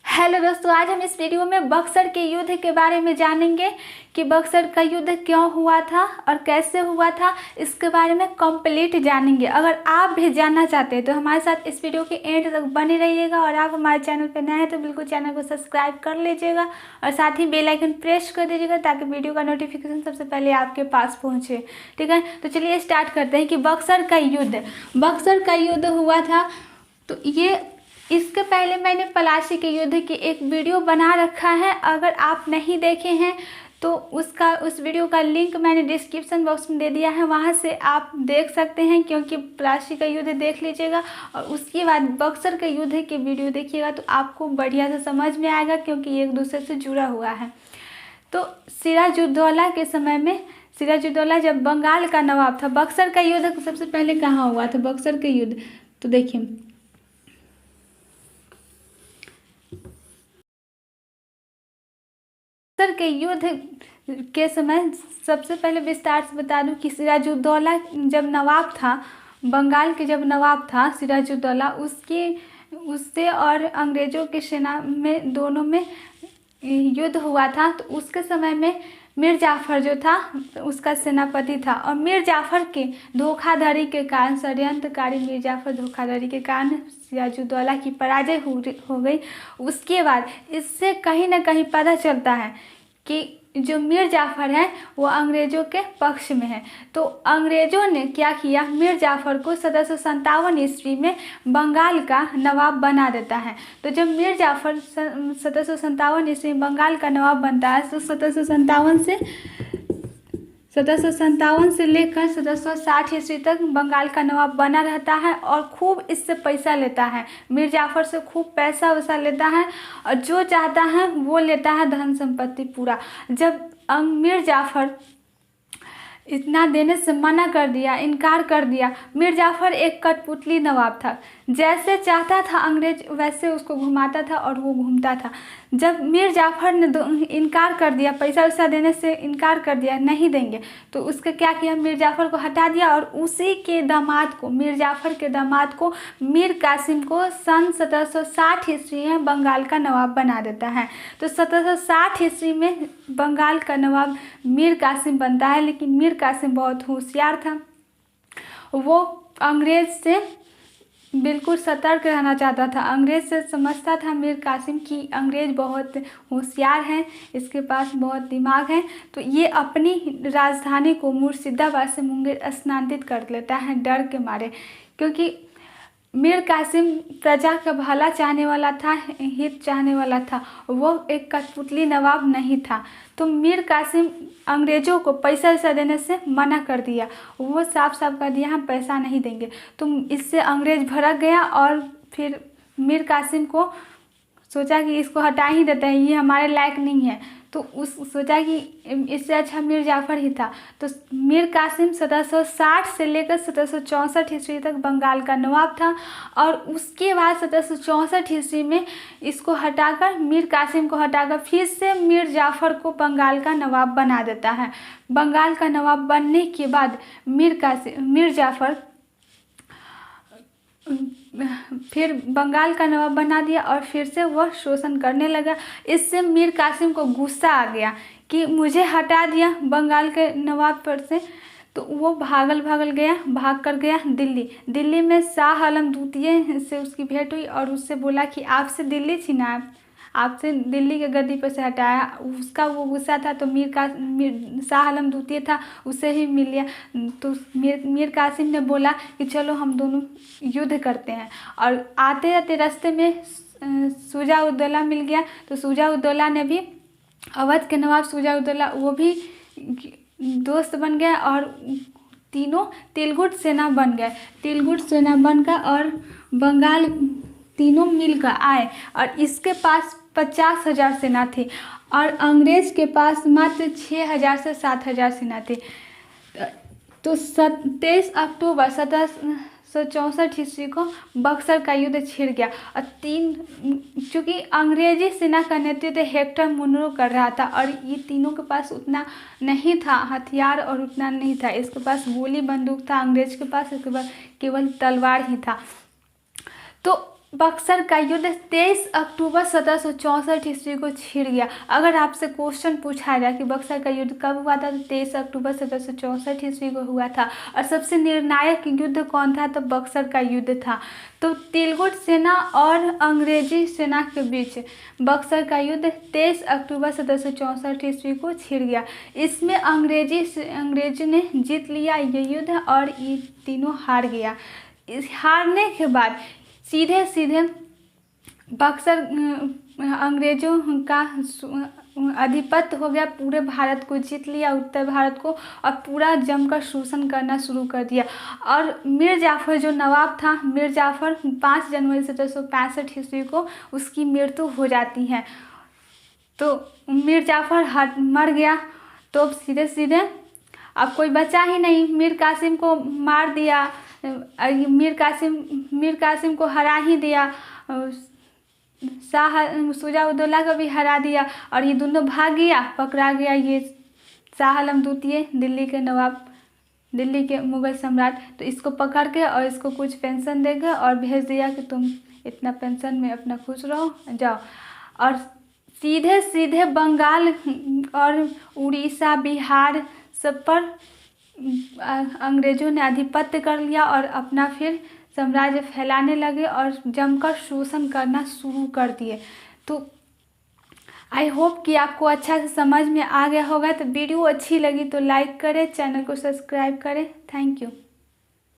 Hello दोस्तों, आज हम इस वीडियो में बक्सर के युद्ध के बारे में जानेंगे कि बक्सर का युद्ध क्यों हुआ था और कैसे हुआ था। इसके बारे में कंप्लीट जानेंगे। अगर आप भी जानना चाहते हैं तो हमारे साथ इस वीडियो के एंड तक बने रहिएगा। और आप हमारे चैनल पर नए हैं तो बिल्कुल चैनल को सब्सक्राइब कर लीजिएगा और साथ ही बेल आइकन प्रेस कर दीजिएगा ताकि वीडियो का नोटिफिकेशन सबसे पहले आपके पास पहुँचे। ठीक है, तो चलिए स्टार्ट करते हैं कि बक्सर का युद्ध हुआ था। तो ये इसके पहले मैंने पलासी के युद्ध की एक वीडियो बना रखा है। अगर आप नहीं देखे हैं तो उस वीडियो का लिंक मैंने डिस्क्रिप्शन बॉक्स में दे दिया है, वहां से आप देख सकते हैं। क्योंकि पलासी का युद्ध देख लीजिएगा और उसके बाद बक्सर के युद्ध की वीडियो देखिएगा तो आपको बढ़िया से समझ में आएगा, क्योंकि ये एक दूसरे से जुड़ा हुआ है। तो सिराजुद्दौला के समय में, सिराजुद्दौला जब बंगाल का नवाब था, बक्सर का युद्ध सबसे पहले कहाँ हुआ था? बक्सर के युद्ध तो देखिए, बक्सर के युद्ध के समय सबसे पहले विस्तार से बता दूं कि सिराजुद्दौला जब नवाब था, बंगाल के जब नवाब था सिराजुद्दौला, उससे और अंग्रेज़ों की सेना में दोनों में युद्ध हुआ था। तो उसके समय में मीर जाफ़र जो था उसका सेनापति था, और मीर जाफ़र के धोखाधड़ी के कारण, षड्यंत्रकारी मीर जाफ़र धोखाधड़ी के कारण सिराजुद्दौला की पराजय हो गई। उसके बाद इससे कहीं ना कहीं पता चलता है कि जो मीर जाफ़र है वो अंग्रेज़ों के पक्ष में है। तो अंग्रेज़ों ने क्या किया, मीर जाफ़र को 1757 ईस्वी में बंगाल का नवाब बना देता है। तो जब मीर जाफ़र 1757 ईस्वी में बंगाल का नवाब बनता है तो 1757 से लेकर 1760 ईस्वी तक बंगाल का नवाब बना रहता है और खूब इससे पैसा लेता है। मीर जाफ़र से खूब पैसा वैसा लेता है और जो चाहता है वो लेता है, धन संपत्ति पूरा। जब मीर जाफ़र इतना देने से मना कर दिया, इनकार कर दिया। मीर जाफ़र एक कठपुतली नवाब था, जैसे चाहता था अंग्रेज वैसे उसको घुमाता था और वो घूमता था। जब मीर जाफ़र ने इनकार कर दिया, पैसा वैसा देने से इनकार कर दिया, नहीं देंगे, तो उसका क्या किया, मीर जाफ़र को हटा दिया और उसी के दामाद को, मीर जाफ़र के दामाद को, मीर कासिम को सन 1760 ईस्वी में बंगाल का नवाब बना देता है। तो 1760 ईस्वी में बंगाल का नवाब मीर कासिम बनता है। लेकिन मीर कासिम बहुत होशियार था, वो अंग्रेज़ से बिल्कुल सतर्क रहना चाहता था। अंग्रेज़ से समझता था मीर कासिम कि अंग्रेज़ बहुत होशियार हैं, इसके पास बहुत दिमाग है। तो ये अपनी राजधानी को मुर्शिदाबाद से मुंगेर स्थानांतरित कर लेता है डर के मारे, क्योंकि मीर कासिम प्रजा का भला चाहने वाला था, हित चाहने वाला था, वो एक कठपुतली नवाब नहीं था। तो मीर कासिम अंग्रेज़ों को पैसा वैसा देने से मना कर दिया, वो साफ साफ कर दिया हम पैसा नहीं देंगे। तो इससे अंग्रेज़ भड़क गया और फिर मीर कासिम को सोचा कि इसको हटा ही देते हैं, ये हमारे लायक नहीं है। तो सोचा कि इससे अच्छा मीर जाफ़र ही था। तो मीर कासिम 1760 से लेकर 1764 ईस्वी तक बंगाल का नवाब था और उसके बाद 1764 ईस्वी में इसको हटाकर, मीर कासिम को हटाकर फिर से मीर जाफ़र को बंगाल का नवाब बना देता है। बंगाल का नवाब बनने के बाद मीर जाफ़र फिर बंगाल का नवाब बना दिया और फिर से वह शोषण करने लगा। इससे मीर कासिम को गुस्सा आ गया कि मुझे हटा दिया बंगाल के नवाब पर से। तो वो भाग कर गया दिल्ली में शाह आलम द्वितीय से उसकी भेंट हुई और उससे बोला कि आपसे दिल्ली छीना, आपसे दिल्ली के गद्दी पर से हटाया। उसका वो गुस्सा था तो शाह आलम द्वितीय था, उससे ही मिल लिया। तो मीर कासिम ने बोला कि चलो हम दोनों युद्ध करते हैं। और आते आते रास्ते में शुजा-उद-दौला मिल गया। तो शुजा-उद-दौला ने भी, अवध के नवाब शुजा-उद-दौला, वो भी दोस्त बन गया और तीनों तिलगुट सेना बन गए। तिलगुट सेना बनकर और बंगाल तीनों मिलकर आए और इसके पास 50,000 सेना थी और अंग्रेज़ के पास मात्र 6,000 से 7,000 सेना थी। तो 23 अक्टूबर 1764 ईस्वी को बक्सर का युद्ध छिड़ गया और चूँकि अंग्रेजी सेना का नेतृत्व हेक्टर मुनरो कर रहा था और ये तीनों के पास उतना नहीं था हथियार और उतना नहीं था, इसके पास गोली बंदूक था, अंग्रेज के पास इसके पास केवल तलवार ही था। तो बक्सर का युद्ध 23 अक्टूबर 1764 ईस्वी को छिड़ गया। अगर आपसे क्वेश्चन पूछा जाए कि बक्सर का युद्ध कब हुआ था, तो 23 अक्टूबर 1764 ईस्वी को हुआ था। और सबसे निर्णायक युद्ध कौन था, तो बक्सर का युद्ध था। तो तिलगुट सेना और अंग्रेजी सेना के बीच बक्सर का युद्ध 23 अक्टूबर 1764 ईस्वी को छिड़ गया। इसमें अंग्रेजी ने जीत लिया ये युद्ध और ये तीनों हार गया। इस हारने के बाद सीधे सीधे बक्सर अंग्रेजों का आधिपत्य हो गया, पूरे भारत को जीत लिया, उत्तर भारत को, और पूरा जमकर शोषण करना शुरू कर दिया। और मीर जाफ़र जो नवाब था, मीर जाफ़र 5 जनवरी 1765 ईस्वी को उसकी मृत्यु हो जाती है। तो मीर जाफ़र मर गया। तो सीधे सीधे अब कोई बचा ही नहीं, मीर कासिम को मार दिया, मीर कासिम को हरा ही दिया, शाह शुजा-उद-दौला को भी हरा दिया, और ये दोनों भाग गया, पकड़ा गया ये शाह आलम द्वितीय, दिल्ली के नवाब, दिल्ली के मुगल सम्राट। तो इसको पकड़ के और इसको कुछ पेंशन देकर और भेज दिया कि तुम इतना पेंशन में अपना खुश रहो, जाओ। और सीधे सीधे बंगाल और उड़ीसा, बिहार सब पर अंग्रेजों ने आधिपत्य कर लिया और अपना फिर साम्राज्य फैलाने लगे और जमकर शोषण करना शुरू कर दिए। तो आई होप कि आपको अच्छा से समझ में आ गया होगा। तो वीडियो अच्छी लगी तो लाइक करें, चैनल को सब्सक्राइब करें। Thank you.